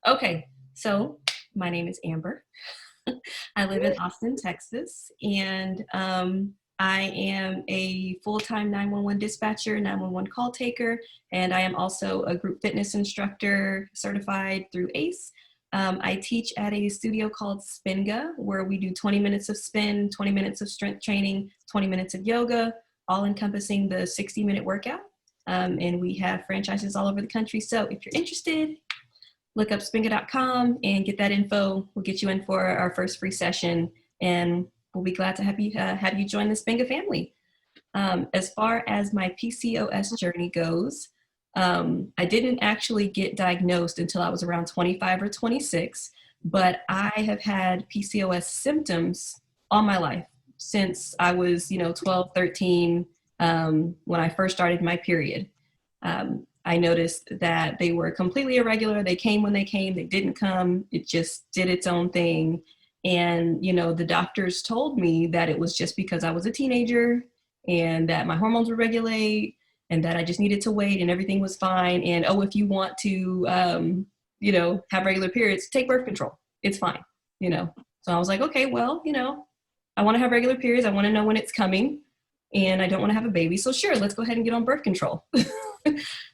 Okay, so my name is Amber. I live in Austin, Texas, and I am a full-time 911 dispatcher, 911 call taker, and I am also a group fitness instructor certified through ACE. I teach at a studio called Spinga, where we do 20 minutes of spin, 20 minutes of strength training, 20 minutes of yoga, all encompassing the 60-minute workout. And we have franchises all over the country. So if you're interested, look up spinga.com and get that info. We'll get you in for our first free session, and we'll be glad to have you join the Spinga family. As far as my PCOS journey goes, I didn't actually get diagnosed until I was around 25 or 26, but I have had PCOS symptoms all my life since I was, 12, 13, when I first started my period. I noticed that they were completely irregular. They came when they came, they didn't come. It just did its own thing. And, the doctors told me that it was just because I was a teenager and that my hormones would regulate and that I just needed to wait and everything was fine. And, oh, if you want to, have regular periods, take birth control. It's fine, So I was like, okay, well, I want to have regular periods. I want to know when it's coming and I don't want to have a baby. So sure, let's go ahead and get on birth control.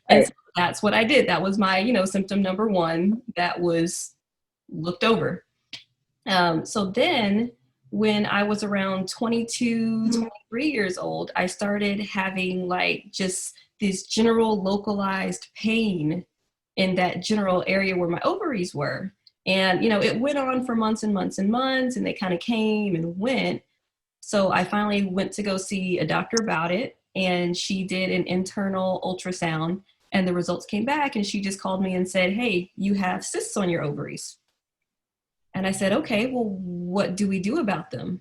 And so that's what I did. That was my, symptom number one that was looked over. So then when I was around 22, 23 years old, I started having just this general localized pain in that general area where my ovaries were. And, it went on for months and months and months, and they kind of came and went. So I finally went to go see a doctor about it, and she did an internal ultrasound, and the results came back, and she just called me and said, hey, you have cysts on your ovaries. And I said, okay, well, what do we do about them?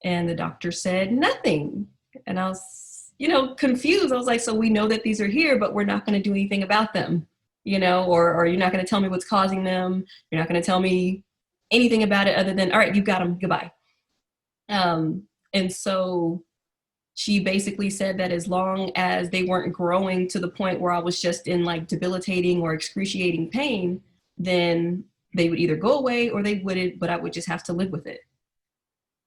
And the doctor said, nothing. And I was, confused. I was like, so we know that these are here, but we're not going to do anything about them, or you're not going to tell me what's causing them. You're not going to tell me anything about it other than, all right, you got them, goodbye. And so she basically said that as long as they weren't growing to the point where I was just in debilitating or excruciating pain, then they would either go away or they wouldn't, but I would just have to live with it.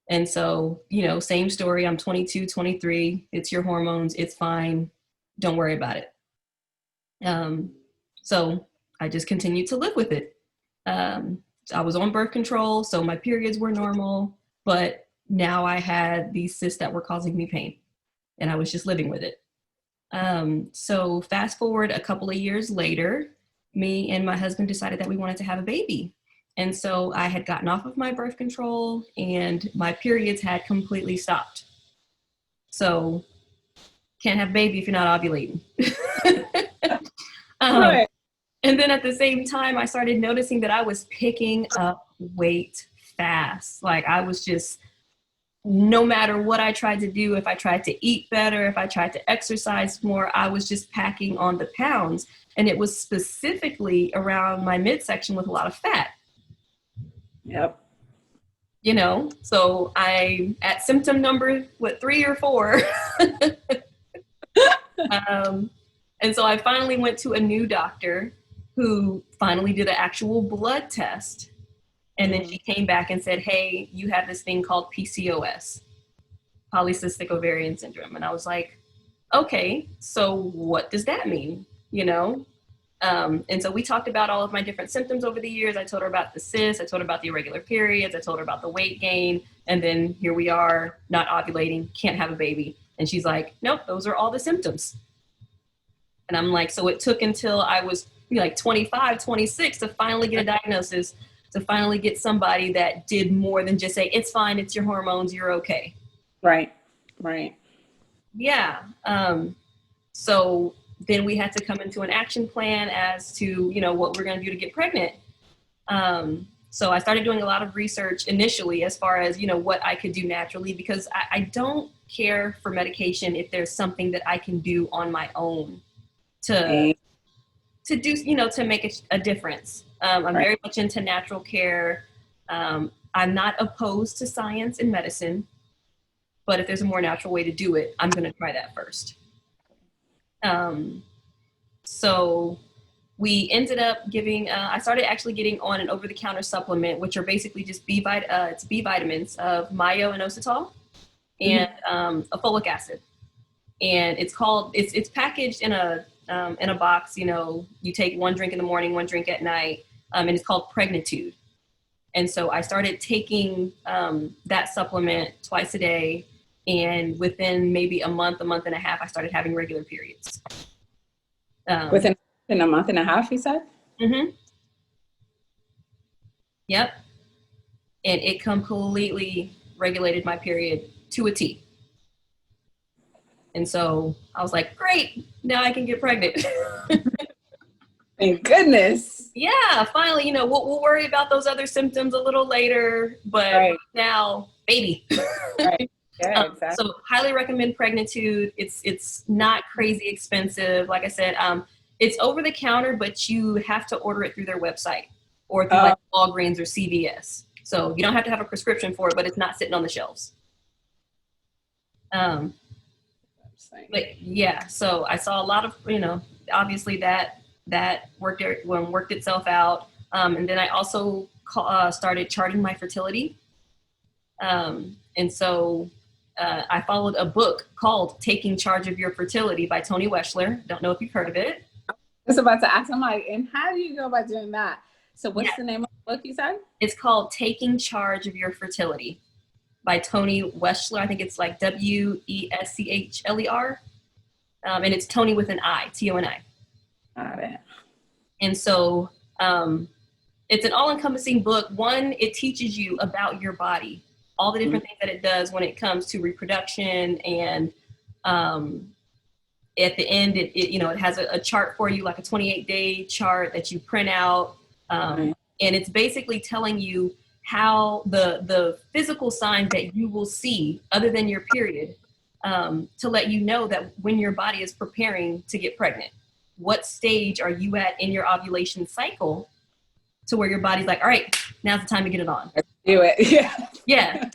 And so, same story. I'm 22, 23. It's your hormones. It's fine. Don't worry about it. So I just continued to live with it. I was on birth control, so my periods were normal, but now I had these cysts that were causing me pain, and I was just living with it. So fast forward a couple of years later, me and my husband decided that we wanted to have a baby. And so I had gotten off of my birth control and my periods had completely stopped. So can't have a baby if you're not ovulating. Right. And then at the same time, I started noticing that I was picking up weight fast. I was just, no matter what I tried to do, if I tried to eat better, if I tried to exercise more, I was just packing on the pounds. And it was specifically around my midsection with a lot of fat. Yep. So I, at symptom number, 3 or 4. And so I finally went to a new doctor who finally did an actual blood test. And then she came back and said, hey, you have this thing called PCOS, polycystic ovarian syndrome. And I was like, okay, so what does that mean? And so we talked about all of my different symptoms over the years. I told her about the cysts. I told her about the irregular periods. I told her about the weight gain. And then here we are, not ovulating, can't have a baby. And she's like, nope, those are all the symptoms. And I'm like, so it took until I was 25, 26 to finally get a diagnosis, to finally get somebody that did more than just say, it's fine, it's your hormones, you're okay. Right. Yeah. So then we had to come into an action plan as to, what we're going to do to get pregnant. So I started doing a lot of research initially as far as, what I could do naturally, because I don't care for medication if there's something that I can do on my own to do, to make a difference. I'm very much into natural care. I'm not opposed to science and medicine, but if there's a more natural way to do it, I'm going to try that first. So we ended up giving, I started actually getting on an over-the-counter supplement, which are basically just it's B vitamins of myo-inositol and a folic acid. And it's packaged in a box. You know, you take one drink in the morning, one drink at night, and it's called Pregnitude. And so I started taking that supplement twice a day, and within maybe a month and a half, I started having regular periods. Within a month and a half, you said? Mm-hmm. Yep. And it completely regulated my period to a T. And so I was like, great, now I can get pregnant. Thank goodness. Yeah, finally, you know, we'll worry about those other symptoms a little later, but now, baby. Right. Yeah, exactly. So highly recommend Pregnitude. It's not crazy expensive. Like I said, it's over the counter, but you have to order it through their website or through like Walgreens or CVS. So you don't have to have a prescription for it, but it's not sitting on the shelves. But yeah, so I saw a lot of, you know, obviously that worked itself out. And then I also started charting my fertility. And so I followed a book called Taking Charge of Your Fertility by Toni Weschler. Don't know if you've heard of it. I was about to ask, I'm like, and how do you go about doing that? So what's the name of the book you said? It's called Taking Charge of Your Fertility by Toni Weschler. I think it's like Weschler. And it's Toni with an I, Toni. Got it. And so it's an all-encompassing book. One, it teaches you about your body, all the different things that it does when it comes to reproduction. And at the end, it has a chart for you, like a 28-day chart that you print out. And it's basically telling you how the physical signs that you will see other than your period to let you know that when your body is preparing to get pregnant. What stage are you at in your ovulation cycle to where your body's like, all right, now's the time to get it on. Let's do it. Yeah. Yeah.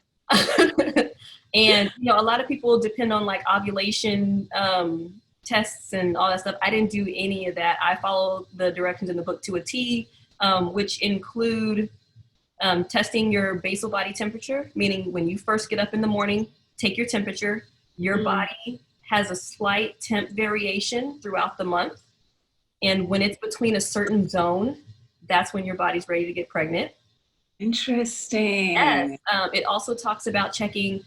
And, you know, a lot of people depend on like ovulation tests and all that stuff. I didn't do any of that. I followed the directions in the book to a T, which include testing your basal body temperature, meaning when you first get up in the morning, take your temperature. Your body has a slight temp variation throughout the month. And when it's between a certain zone, that's when your body's ready to get pregnant. Interesting. Yes. It also talks about checking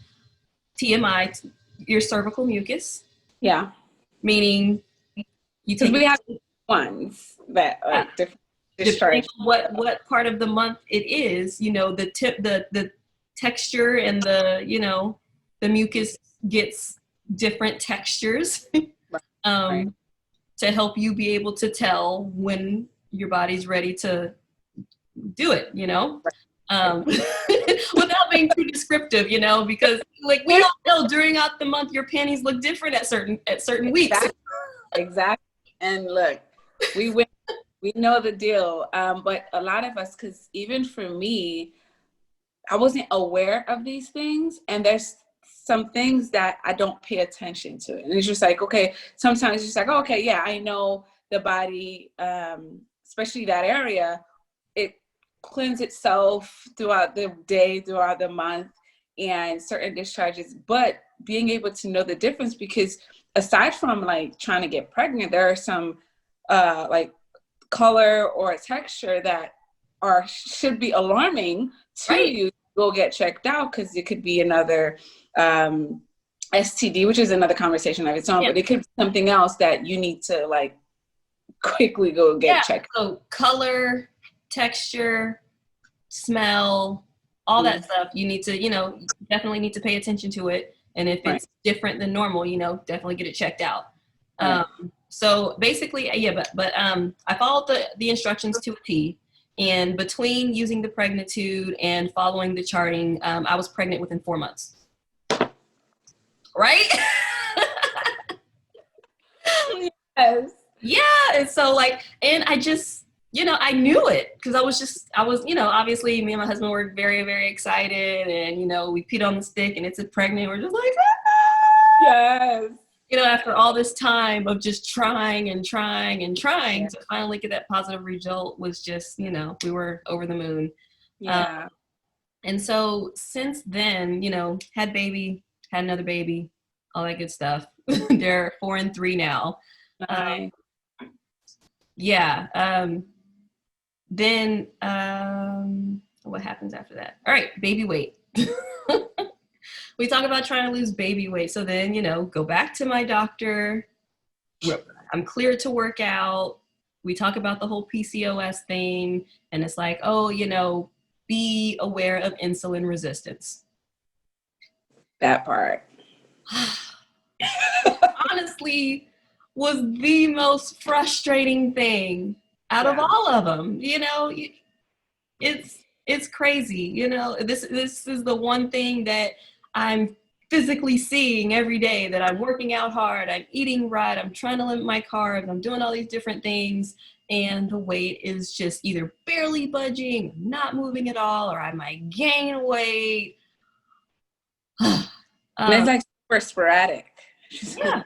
TMI, your cervical mucus. Yeah. Meaning you take we have ones that are different. Depending on what part of the month it is, you know, the texture and the mucus gets different textures to help you be able to tell when your body's ready to do it, you know, without being too descriptive, you know, because like we all know throughout the month your panties look different at certain weeks. Exactly. And look, we know the deal. But a lot of us, because even for me, I wasn't aware of these things, and there's some things that I don't pay attention to. And it's just like, okay, sometimes it's just like, oh, okay, yeah, I know the body, especially that area, it cleans itself throughout the day, throughout the month, and certain discharges. But being able to know the difference, because aside from like trying to get pregnant, there are some like color or texture that should be alarming to you. Go get checked out, because it could be another STD, which is another conversation of its own, but it could be something else that you need to like quickly go get checked. So color, texture, smell, all that stuff, you need to, definitely need to pay attention to it. And if it's different than normal, definitely get it checked out. So basically, but I followed the instructions to a T. And between using the Pregnitude and following the charting, I was pregnant within 4 months. Right? Yes. Yeah. And so and I just, I knew it, because I was, obviously me and my husband were very, very excited, and, we peed on the stick and it's a pregnant. We're just like, ah! Yes. after all this time of just trying and trying and trying Yeah. to finally get that positive result was just, we were over the moon. Um, Yeah. and so since then, had baby, had another baby, all that good stuff. They're 4 and 3 now. Nice. Yeah. Then what happens after that? All right, baby weight. We talk about trying to lose baby weight. So then, go back to my doctor. I'm cleared to work out. We talk about the whole PCOS thing. And it's like, oh, be aware of insulin resistance. That part. Honestly, was the most frustrating thing out of all of them. It's crazy. This is the one thing that I'm physically seeing every day, that I'm working out hard, I'm eating right, I'm trying to limit my carbs, I'm doing all these different things, and the weight is just either barely budging, not moving at all, or I might gain weight. And it's like super sporadic. Yeah.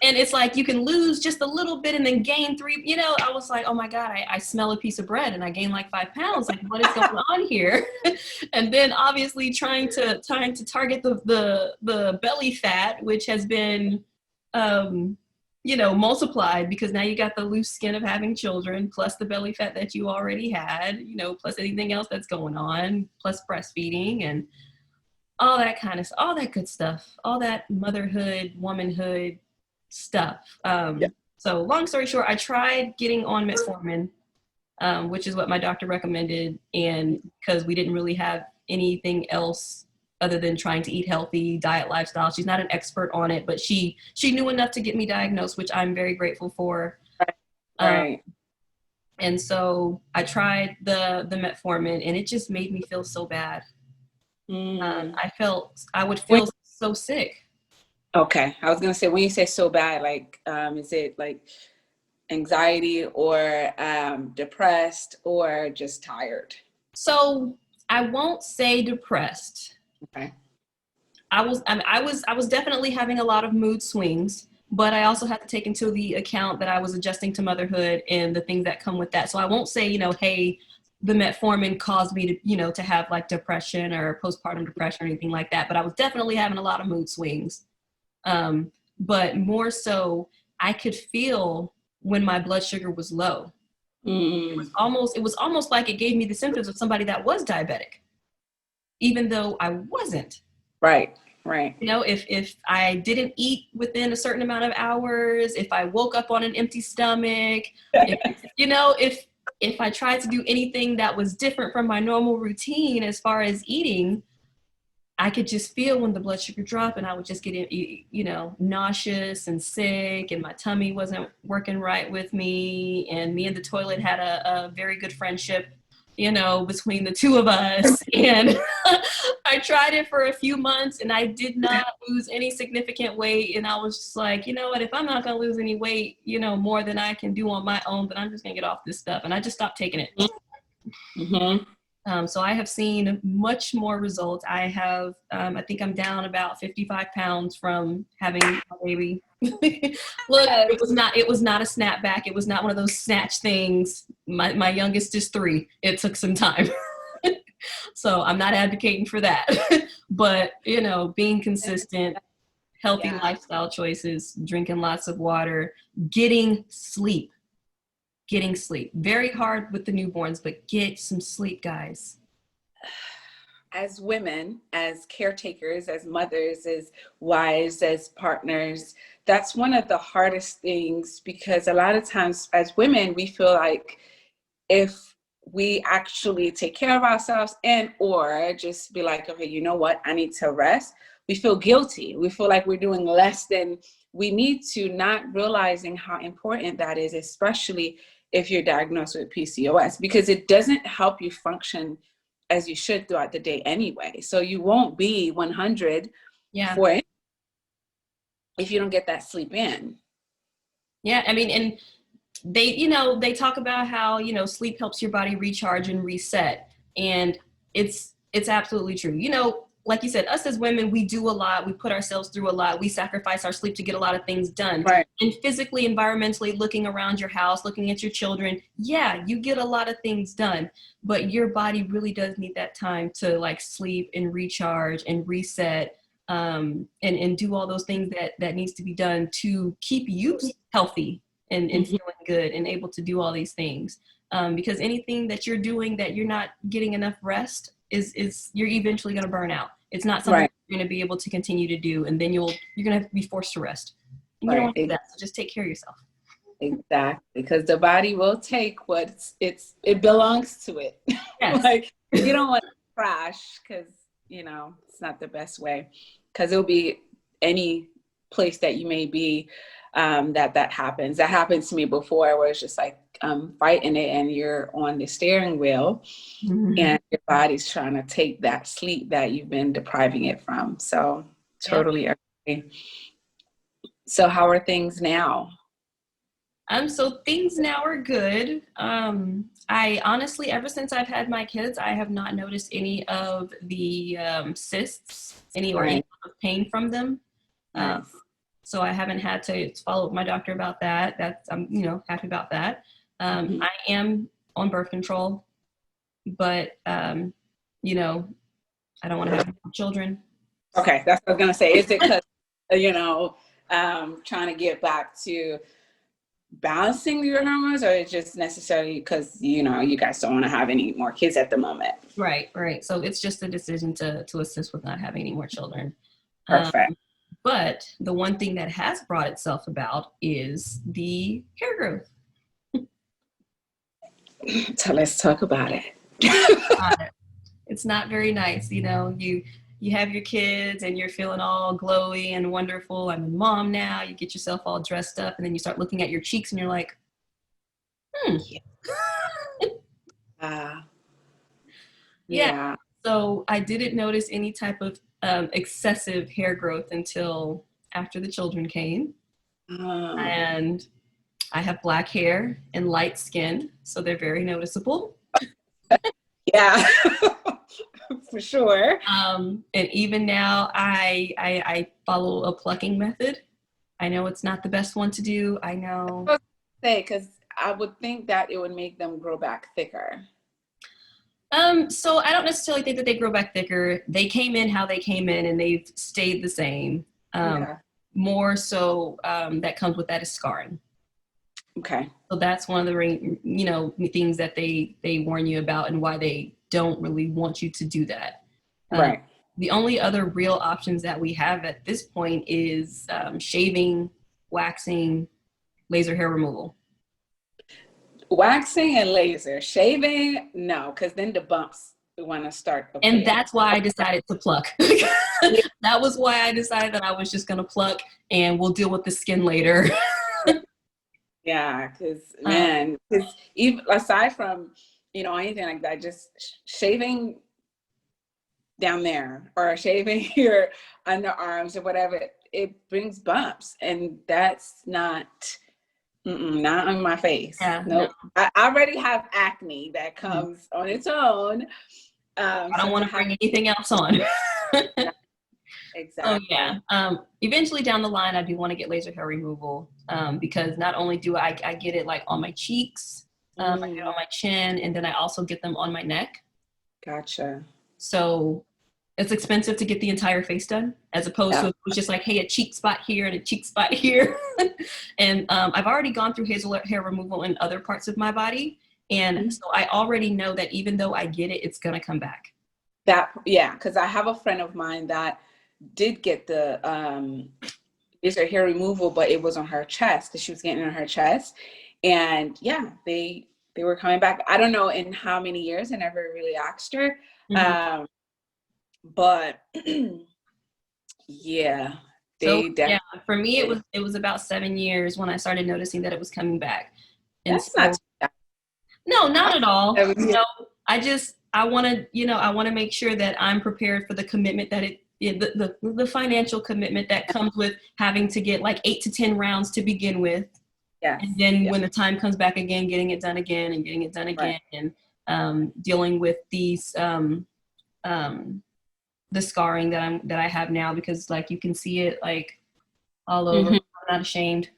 And it's like you can lose just a little bit and then gain 3. I was like, oh my God, I smell a piece of bread and I gain like 5 pounds. Like, what is going on here? And then obviously trying to target the belly fat, which has been, multiplied, because now you got the loose skin of having children, plus the belly fat that you already had, plus anything else that's going on, plus breastfeeding and all that kind of, all that good stuff, all that motherhood, womanhood stuff. So long story short, I tried getting on metformin, which is what my doctor recommended. And because we didn't really have anything else other than trying to eat healthy, diet, lifestyle. She's not an expert on it, but she knew enough to get me diagnosed, which I'm very grateful for. Right. And so I tried the metformin, and it just made me feel so bad. I would feel so sick. Okay. I was going to say, when you say so bad, like, is it like anxiety or depressed or just tired? So I won't say depressed. Okay. I was definitely having a lot of mood swings, but I also had to take into the account that I was adjusting to motherhood and the things that come with that. So I won't say, hey, the metformin caused me to, to have like depression or postpartum depression or anything like that. But I was definitely having a lot of mood swings. But more so, I could feel when my blood sugar was low. It was almost like it gave me the symptoms of somebody that was diabetic, even though I wasn't. Right. If I didn't eat within a certain amount of hours, if I woke up on an empty stomach, if I tried to do anything that was different from my normal routine as far as eating, I could just feel when the blood sugar dropped, and I would just get, nauseous and sick, and my tummy wasn't working right with me. And me and the toilet had a very good friendship, between the two of us. And I tried it for a few months, and I did not lose any significant weight. And I was just like, you know what, if I'm not going to lose any weight, more than I can do on my own, then I'm just going to get off this stuff. And I just stopped taking it. Mm-hmm. So I have seen much more results. I have, I think I'm down about 55 pounds from having a baby. Look, it was not a snapback. It was not one of those snatch things. My youngest is 3. It took some time. So I'm not advocating for that. But, being consistent, healthy lifestyle choices, drinking lots of water, getting sleep. Very hard with the newborns, but get some sleep, guys. As women, as caretakers, as mothers, as wives, as partners, that's one of the hardest things, because a lot of times as women, we feel like if we actually take care of ourselves and or just be like, okay, you know what, I need to rest, we feel guilty. We feel like we're doing less than we need to, not realizing how important that is, especially if you're diagnosed with PCOS, because it doesn't help you function as you should throughout the day anyway. So you won't be 100 for it if you don't get that sleep in. Yeah, I mean, and they talk about how, sleep helps your body recharge and reset. And it's absolutely true. like you said, us as women, we do a lot. We put ourselves through a lot. We sacrifice our sleep to get a lot of things done. Right. And physically, environmentally, looking around your house, looking at your children, yeah, you get a lot of things done. But your body really does need that time to like sleep and recharge and reset, and do all those things that needs to be done to keep you healthy and feeling good and able to do all these things. Because anything that you're doing that you're not getting enough rest is you're eventually going to burn out. It's not something Right. you're going to be able to continue to do, and then you're going to have to be forced to rest. And you don't Right. want to do that, so just take care of yourself. Exactly, because the body will take what it belongs to it. Yes. Like you don't want to crash because it's not the best way. Because it'll be any place that you may be that happens. That happened to me before, where it's just like fighting it, and you're on the steering wheel, and your body's trying to take that sleep that you've been depriving it from. So totally agree. So how are things now? So things now are good. I honestly, ever since I've had my kids, I have not noticed any of the cysts, any Right. of pain from them. Nice. So I haven't had to follow up with my doctor about that. That's I'm happy about that. I am on birth control, but I don't want to have children. Okay, that's what I was gonna say. Is it because trying to get back to balancing your hormones, or it's just necessarily because you guys don't want to have any more kids at the moment? Right. So it's just a decision to assist with not having any more children. Perfect. But the one thing that has brought itself about is the hair growth. So let's talk about it. It's not very nice. You have your kids and you're feeling all glowy and wonderful. I'm a mom now. You get yourself all dressed up, and then you start looking at your cheeks and you're like, Yeah. So I didn't notice any type of excessive hair growth until after the children came. And I have black hair and light skin, so they're very noticeable. Yeah, for sure. And even now, I follow a plucking method. I know it's not the best one to do. I know. Because I would think that it would make them grow back thicker. So I don't necessarily think that they grow back thicker. They came in how they came in, and they've stayed the same. More so, that comes with that is scarring. Okay. So that's one of the things that they warn you about, and why they don't really want you to do that. Right. The only other real options that we have at this point is shaving, waxing, laser hair removal. Waxing and laser. Shaving, no, because then the bumps want to start appearing. And that's why I decided to pluck. That was why I decided that I was just going to pluck, and we'll deal with the skin later. Yeah, because even aside from anything like that, just shaving down there or shaving your underarms or whatever, it brings bumps, and that's not on my face. Yeah, nope. No. I already have acne that comes on its own. I don't want to bring anything else on. Exactly. So yeah, eventually down the line, I do want to get laser hair removal, because not only do I get it like on my cheeks, I get it on my chin, and then I also get them on my neck. Gotcha. So it's expensive to get the entire face done, as opposed to it was just like, hey, a cheek spot here and a cheek spot here. And I've already gone through hair removal in other parts of my body, and so I already know that even though I get it, it's gonna come back. Because I have a friend of mine that did get the laser hair removal, but it was on her chest, because she was getting it on her chest, and they were coming back. I don't know in how many years. I never really asked her. But for me it was about 7 years when I started noticing that it was coming back. And that's not too bad. No, not at all. I want to make sure that I'm prepared for the commitment that the financial commitment that comes with having to get like 8 to 10 rounds to begin with. Yes. And then when the time comes back again, getting it done again and getting it done again, and dealing with these the the scarring that I have now, because like you can see it like all over. Mhm. I'm not ashamed.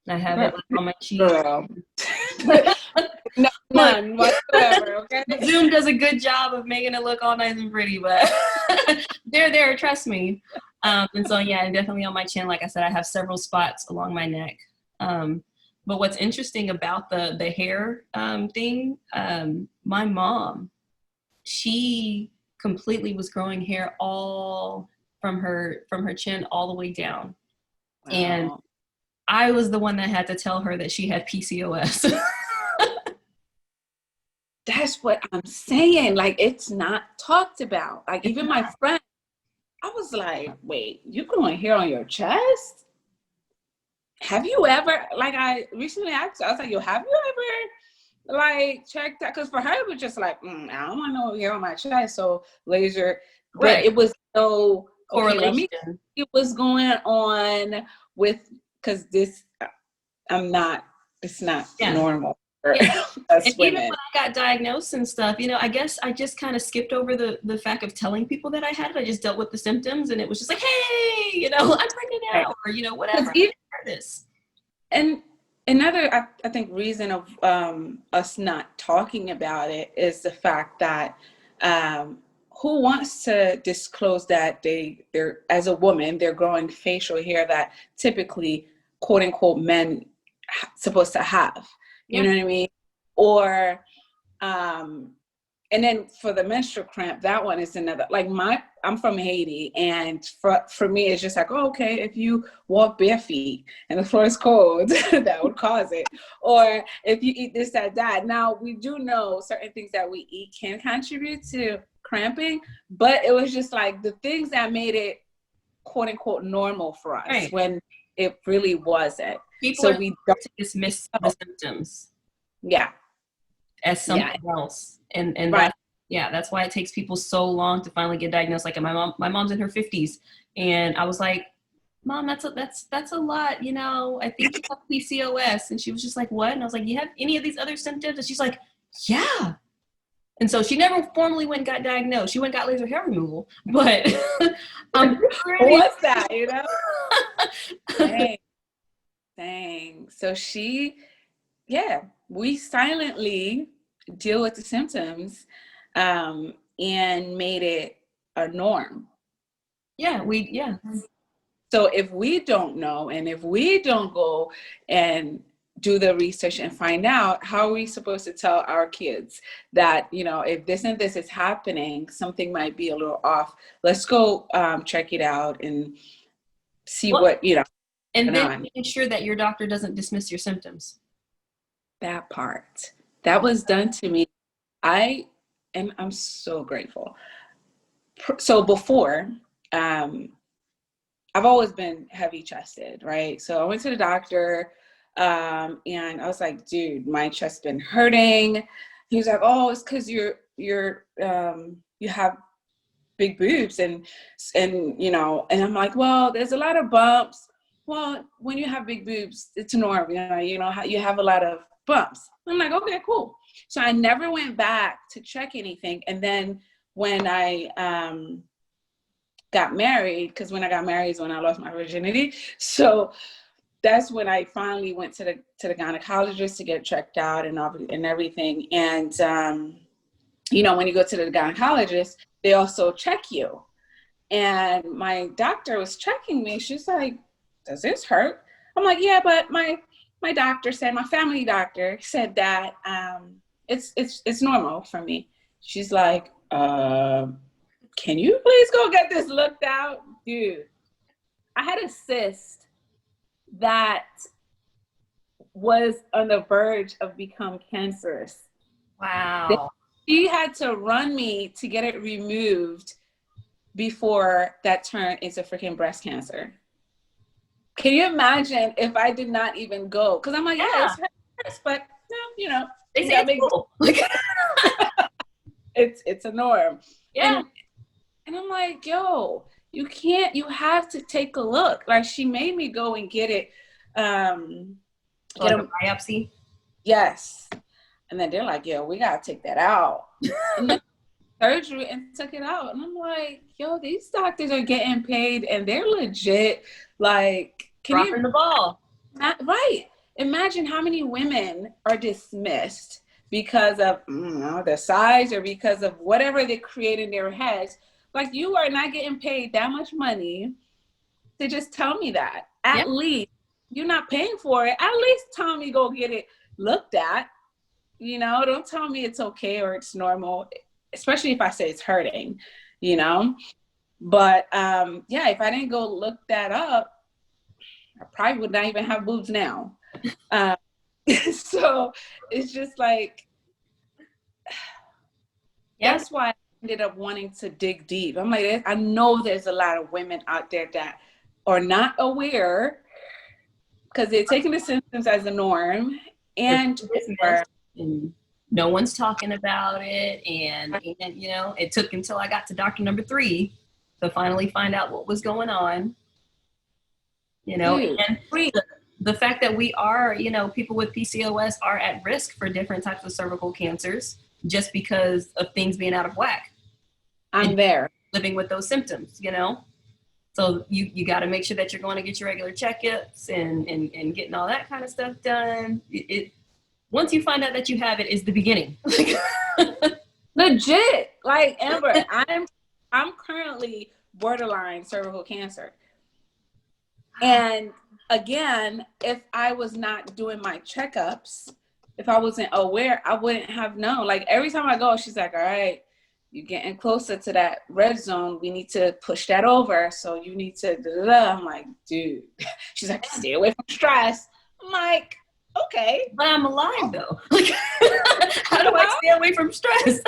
I have it like on my cheek. Girl. Look, None whatsoever. Okay. Zoom does a good job of making it look all nice and pretty, but they're there, trust me. And so yeah, definitely on my chin, like I said, I have several spots along my neck. But what's interesting about the hair thing, my mom, she completely was growing hair all from her chin all the way down. Wow. And I was the one that had to tell her that she had PCOS. That's what I'm saying. Like, it's not talked about. Like, even my friend, I was like, wait, you growing hair on your chest? Have you ever, like, I recently asked her, I was like, yo, have you ever, like, checked that? Because for her, it was just like, I don't want no hair on my chest, so laser. But Right. it was so, okay, let me Correlation. see what's going on with, because this, it's not Yeah. normal for Yeah. us And women. even when I got diagnosed and stuff, you know, I guess I just kind of skipped over the fact of telling people that I had it. I just dealt with the symptoms, and it was just like, hey, you know, I'm pregnant now, or you know, whatever. Even, This. and another, I think, reason of us not talking about it is the fact that who wants to disclose that they're as a woman they're growing facial hair that typically, quote unquote, men supposed to have. You Yeah. know what I mean? Or and then for the menstrual cramp, that one is another, like I'm from Haiti, and for me, it's just like, oh, okay, if you walk bare feet and the floor is cold, that would cause it. Or if you eat this, that. Now, we do know certain things that we eat can contribute to cramping, but it was just like the things that made it, quote unquote, normal for us, Right. when it really wasn't. People So are we don't dismiss the symptoms. Yeah. As something else, and Right. that's why it takes people so long to finally get diagnosed. Like my mom's in her 50s, and I was like, Mom, that's a lot, you know, I think you have PCOS. And she was just like, what? And I was like, you have any of these other symptoms? And she's like, yeah. And so she never formally went and got diagnosed. She went and got laser hair removal, but What's that, you know? Dang. So we silently deal with the symptoms and made it a norm. Yeah. So if we don't know, and if we don't go and do the research and find out, how are we supposed to tell our kids that, you know, if this and this is happening, something might be a little off. Let's go check it out and see what, you know. And then making sure that your doctor doesn't dismiss your symptoms. That part. That was done to me. I'm so grateful. So before, I've always been heavy chested, right? So I went to the doctor and I was like, dude, my chest's been hurting. He was like, oh, it's because you have big boobs and you know, and I'm like, well, there's a lot of bumps. Well, when you have big boobs, it's normal, you know how you have a lot of bumps. I'm like, okay, cool. So I never went back to check anything. And then when I got married, because when I got married is when I lost my virginity. So that's when I finally went to the gynecologist to get checked out and everything. And you know, when you go to the gynecologist, they also check you. And my doctor was checking me. She's like, does this hurt? I'm like, yeah, but my doctor said, my family doctor said that it's normal for me. She's like, can you please go get this looked out? Dude, I had a cyst that was on the verge of become cancerous. Wow. She had to run me to get it removed before that turned into freaking breast cancer. Can you imagine if I did not even go? Because I'm like, yeah, it's but no, you know, they say it's cool. it's a norm. Yeah. And I'm like, yo, you have to take a look. Like, she made me go and get it. Like a biopsy? Yes. And then they're like, yo, we gotta take that out. And then surgery and took it out. And I'm like, yo, these doctors are getting paid and they're legit. Like, can Dropping you, the ball. right? Imagine how many women are dismissed because of their size or because of whatever they create in their heads. Like, you are not getting paid that much money to just tell me that. Yeah. At least you're not paying for it. At least tell me go get it looked at. You know, don't tell me it's okay or it's normal, especially if I say it's hurting, you know. But yeah, if I didn't go look that up, I probably would not even have boobs now. Um, so it's just like, Yeah. that's why I ended up wanting to dig deep. I'm like, I know there's a lot of women out there that are not aware because they're taking the symptoms as a norm, and or and no one's talking about it. And you know, it took until I got to doctor number 3 to finally find out what was going on. You know, and the fact that we are, you know, people with PCOS are at risk for different types of cervical cancers just because of things being out of whack. I'm there. Living with those symptoms, you know? So you got to make sure that you're going to get your regular checkups and getting all that kind of stuff done. Once you find out that you have it is the beginning. Legit. Like, Amber, I'm currently borderline cervical cancer. And again, if I was not doing my checkups, if I wasn't aware, I wouldn't have known. Like, every time I go, she's like, all right, you're getting closer to that red zone. We need to push that over. So you need to, da, da, da. I'm like, dude. She's like, stay away from stress. I'm like, okay. But I'm alive though. Like, how do I stay away from stress?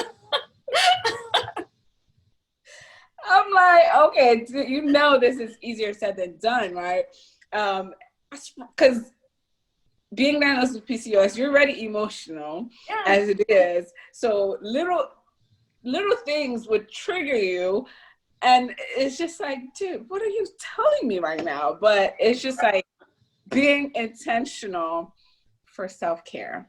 I'm like, okay, you know this is easier said than done, right? Because being diagnosed with PCOS, you're already emotional as it is. So little things would trigger you. And it's just like, dude, what are you telling me right now? But it's just like being intentional for self-care.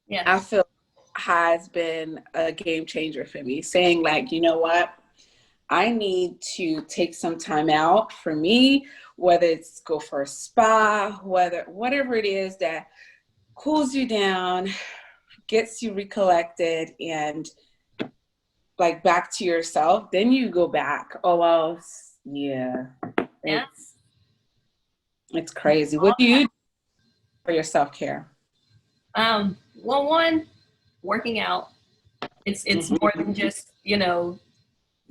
Yeah, I feel has been a game changer for me. Saying like, you know what? I need to take some time out for me, whether it's go for a spa, whatever it is that cools you down, gets you recollected and like back to yourself. Then you go back. Oh, well, yeah. It's crazy. What do you do for your self-care? Well, one, working out. It's more than just, you know,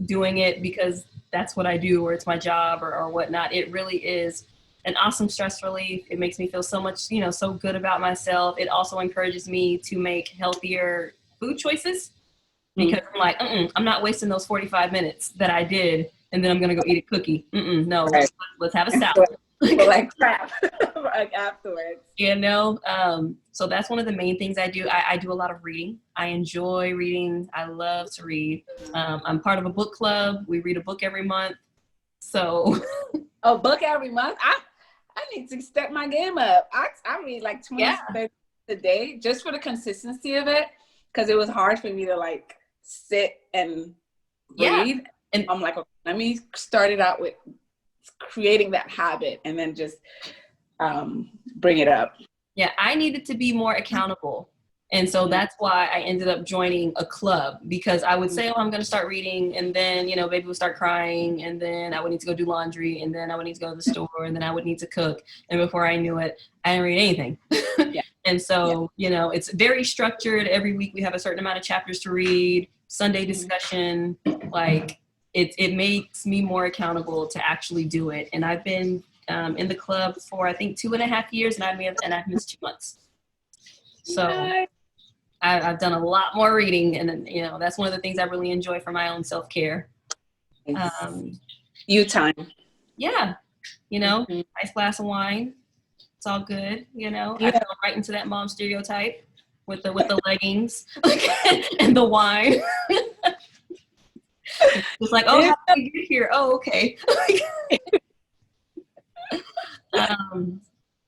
doing it because that's what I do or it's my job or whatnot. It really is an awesome stress relief. It makes me feel so much, you know, so good about myself. It also encourages me to make healthier food choices because I'm like, I'm not wasting those 45 minutes that I did and then I'm going to go eat a cookie. No, right. Let's have a salad. Like crap like afterwards, you know. So that's one of the main things I do. I do a lot of reading. I enjoy reading. I love to read. I'm part of a book club. We read a book every month. So a book every month. I need to step my game up. I read like 20 30 a day just for the consistency of it, because it was hard for me to like sit and read. And I'm like, okay, let me start it out with creating that habit and then just bring it up. Yeah, I needed to be more accountable. And so that's why I ended up joining a club, because I would say, oh, I'm going to start reading. And then, you know, baby would start crying. And then I would need to go do laundry. And then I would need to go to the store. And then I would need to cook. And before I knew it, I didn't read anything. And so, you know, it's very structured. Every week we have a certain amount of chapters to read, Sunday discussion, like it makes me more accountable to actually do it. And I've been in the club for, I think, 2.5 years, and I've missed 2 months. So I've done a lot more reading, and you know, that's one of the things I really enjoy for my own self-care. You time. Yeah. You know, nice glass of wine. It's all good. You know, I fell right into that mom stereotype with the leggings and the wine. It's like, oh, how did you get here? Oh, okay.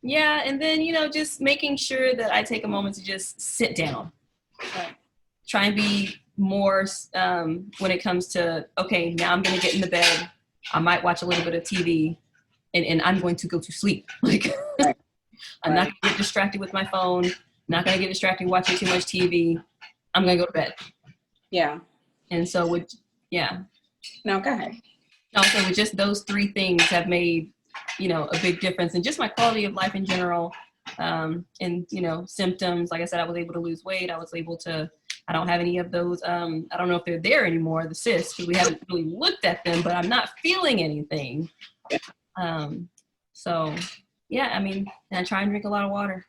Yeah, and then, you know, just making sure that I take a moment to just sit down. Try and be more when it comes to, okay, now I'm going to get in the bed. I might watch a little bit of TV and I'm going to go to sleep. Like, Right. I'm not going to get distracted with my phone. Not going to get distracted watching too much TV. I'm going to go to bed. Yeah. And so No, go ahead. Also, with just those three things have made, a big difference in just my quality of life in general. And, symptoms. Like I said, I was able to lose weight. I don't have any of those. I don't know if they're there anymore, the cysts, because we haven't really looked at them, but I'm not feeling anything. So yeah, I mean, I try and drink a lot of water.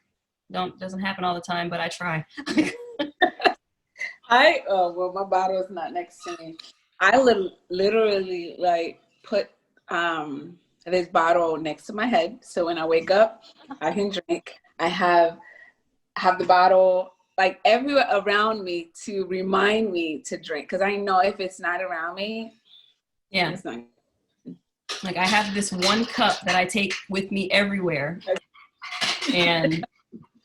Doesn't happen all the time, but I try. Well, my bottle is not next to me. I literally like put this bottle next to my head, so when I wake up, I can drink. I have the bottle like everywhere around me to remind me to drink, because I know if it's not around me, yeah, it's not. Like I have this one cup that I take with me everywhere, and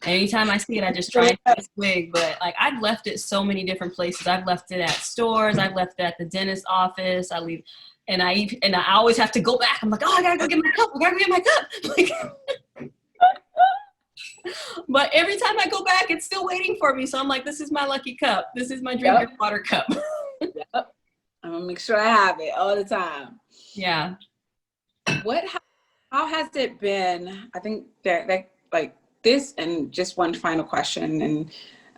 anytime I see it, I just try and take a swig. But like I've left it so many different places. I've left it at stores. I've left it at the dentist office. I leave, and I always have to go back. I'm like, oh, I gotta go get my cup. I gotta go get my cup. Like, but every time I go back, it's still waiting for me. So I'm like, this is my lucky cup. This is my drink your water cup. Yep. I'm gonna make sure I have it all the time. Yeah. How has it been? I think that like this, and just one final question,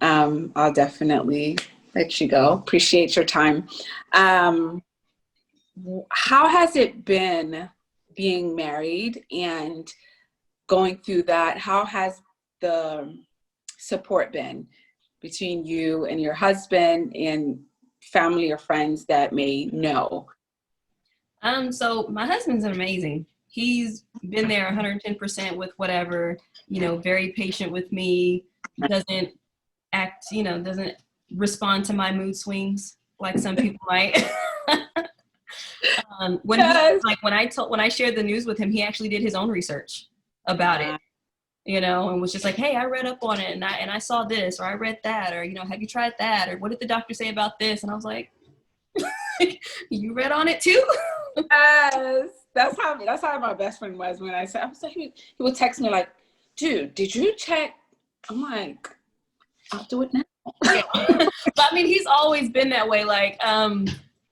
and I'll definitely let you go. Appreciate your time. How has it been being married and going through that? How has the support been between you and your husband and family or friends that may know? So my husband's amazing. He's been there 110% with whatever, very patient with me, doesn't respond to my mood swings like some people might. When I shared the news with him, he actually did his own research about it, and was just like, hey, I read up on it and I saw this, or I read that, or, have you tried that? Or what did the doctor say about this? And I was like, you read on it too? Yes, that's how my best friend was when I said, he would text me like, dude, did you check? I'm like, I'll do it now. But I mean, he's always been that way. Like,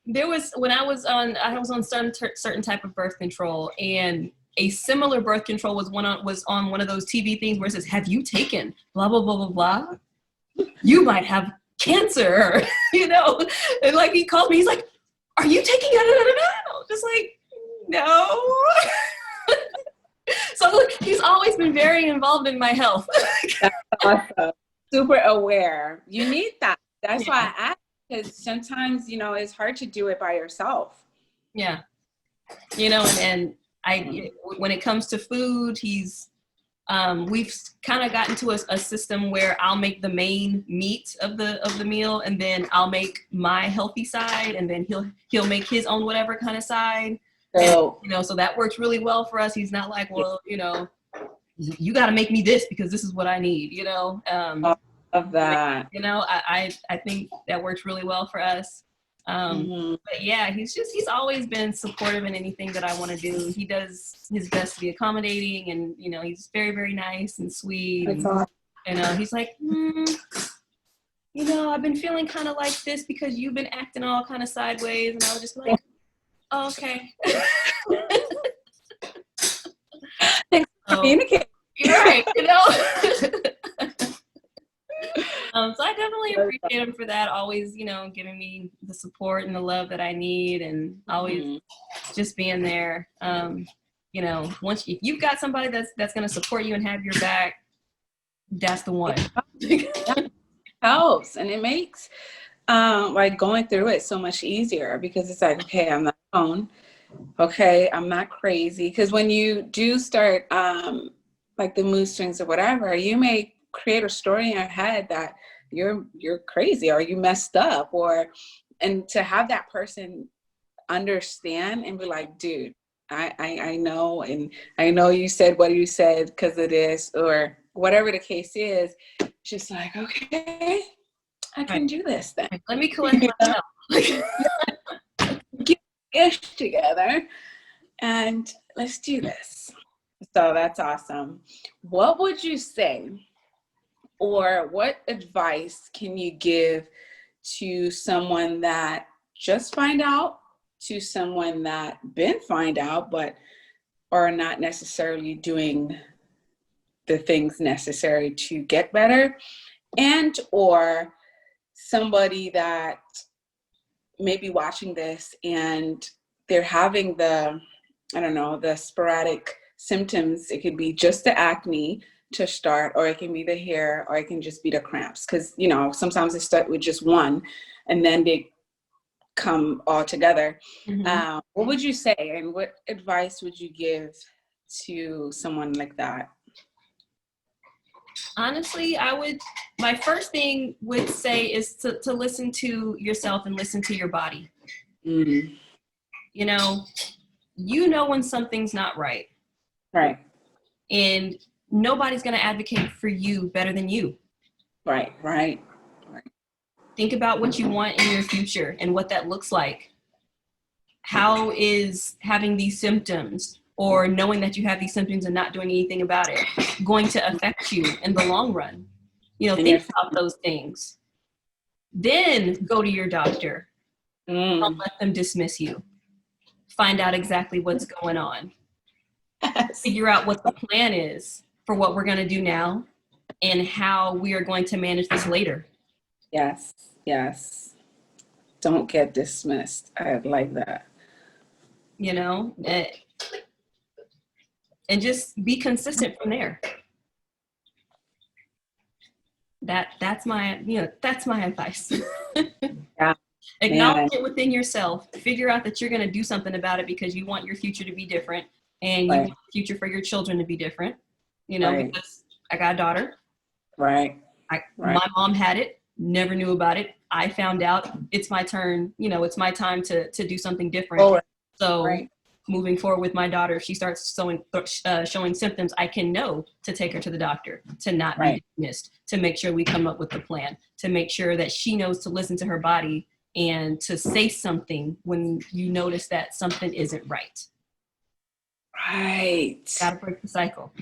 there was, when I was on certain type of birth control, and a similar birth control was on one of those TV things where it says, have you taken blah, blah, blah, blah, blah? You might have cancer, and like, he called me, he's like, are you taking it? Just like, no. So look, he's always been very involved in my health. That's awesome. Super aware. You need that. That's why I ask, because sometimes, it's hard to do it by yourself. Yeah. And I, when it comes to food, we've kind of gotten to a system where I'll make the main meat of the meal, and then I'll make my healthy side, and then he'll make his own whatever kind of side. So, and, so that works really well for us. He's not like, well, you got to make me this because this is what I need, of that. I think that works really well for us. But yeah, he's always been supportive in anything that I want to do. He does his best to be accommodating, and he's very, very nice and sweet. That's awesome. And he's like, I've been feeling kind of like this because you've been acting all kind of sideways. And I was just like, oh, okay. Thanks for communicating. Right, so I definitely appreciate him for that. Always, giving me the support and the love that I need, and always just being there. Once if you've got somebody that's going to support you and have your back, that's the one. It helps, and it makes like going through it so much easier, because it's like, okay, I'm not alone. Okay, I'm not crazy. Because when you do start like the mood swings or whatever, you may create a story in your head that you're crazy or you messed up, and to have that person understand and be like, dude, I know, and I know you said what you said because of this, or whatever the case is, just like, okay, I can do this then. Let me collect myself. Get ish together and let's do this. So that's awesome. What would you say, or what advice can you give to someone that just find out, to someone that been find out but are not necessarily doing the things necessary to get better, and or somebody that may be watching this and they're having the, I don't know, the sporadic symptoms. It could be just the acne to start, or it can be the hair, or it can just be the cramps. Because, you know, sometimes they start with just one and then they come all together. Mm-hmm. What would you say, and what advice would you give to someone like that? Honestly, my first thing would say is to listen to yourself and listen to your body. Mm. You know when something's not right. Right. And nobody's going to advocate for you better than you. Right. Think about what you want in your future and what that looks like. How is having these symptoms, or knowing that you have these symptoms and not doing anything about it, going to affect you in the long run? Think about those things. Then go to your doctor. Don't let them dismiss you. Find out exactly what's going on. Yes. Figure out what the plan is for what we're going to do now and how we are going to manage this later. Yes. Don't get dismissed. I like that. And just be consistent from there. That's my advice. Yeah. Acknowledge it within yourself. Figure out that you're going to do something about it because you want your future to be different, and you want the future for your children to be different. Because I got a daughter. Right. My mom had it, never knew about it. I found out. It's my turn. It's my time to do something different. Oh, so moving forward with my daughter, if she starts showing symptoms, I can know to take her to the doctor, to not be dismissed, to make sure we come up with a plan, to make sure that she knows to listen to her body and to say something when you notice that something isn't right. Right. Gotta break the cycle.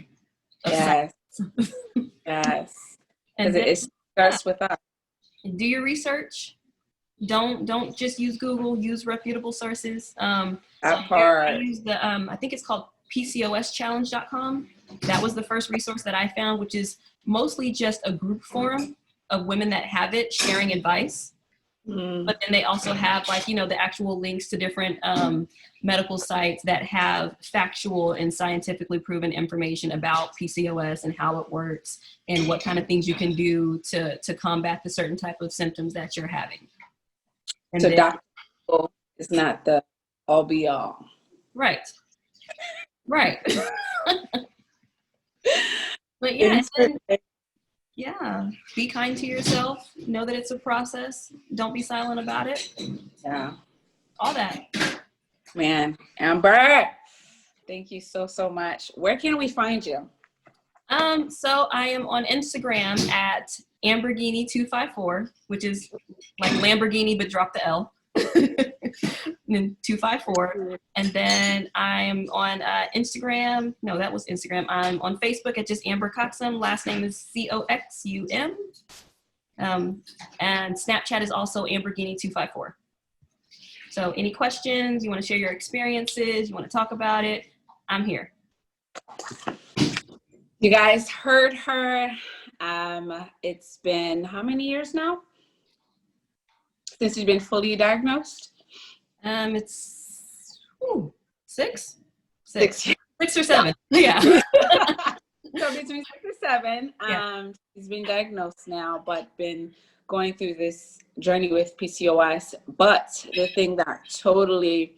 Yes. Yes. And it starts with us. Do your research. Don't just use Google. Use reputable sources. That part. I use the I think it's called PCOSchallenge.com. That was the first resource that I found, which is mostly just a group forum of women that have it sharing advice. But then they also have the actual links to different medical sites that have factual and scientifically proven information about PCOS and how it works and what kind of things you can do to combat the certain type of symptoms that you're having. And so doctor is not the all be all. Right. But be kind to yourself. Know that it's a process. Don't be silent about it. Yeah. All that. Man, Amber, thank you so much. Where can we find you? So I am on Instagram at Amberghini254, which is like Lamborghini but drop the L. And then 254. And then I'm on Instagram. No, that was Instagram. I'm on Facebook at just Amber Coxum. Last name is Coxum. And Snapchat is also Amberghini254. So any questions, you want to share your experiences, you want to talk about it, I'm here. You guys heard her. It's been how many years now since you've been fully diagnosed? It's 6 or 7. Yeah. So between 6 or 7, she's been diagnosed now, but been going through this journey with PCOS. But the thing that totally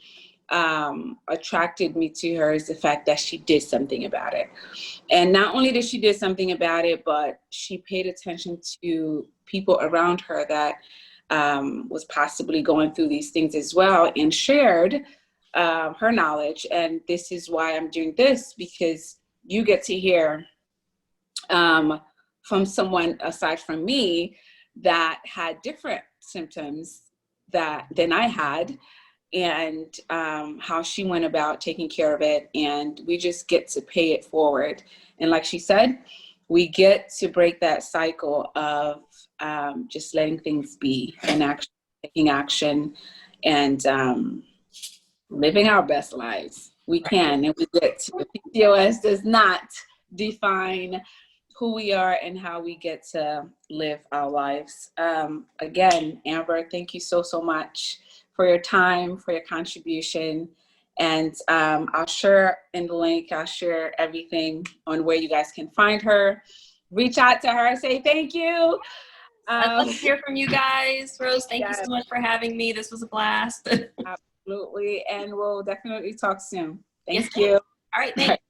attracted me to her is the fact that she did something about it. And not only did she did something about it, but she paid attention to people around her that was possibly going through these things as well, and shared her knowledge. And this is why I'm doing this, because you get to hear from someone aside from me that had different symptoms than I had, and how she went about taking care of it. And we just get to pay it forward. And like she said, we get to break that cycle of just letting things be and taking action and living our best lives. We can, and we get to. PCOS does not define who we are and how we get to live our lives. Again, Amber, thank you so much for your time, for your contribution. And I'll share in the link, I'll share everything on where you guys can find her. Reach out to her, say thank you. I'd love to hear from you guys. Rose, thank you Yes. so much for having me. This was a blast. Absolutely. And we'll definitely talk soon. Thank Yes, you. All right, thanks.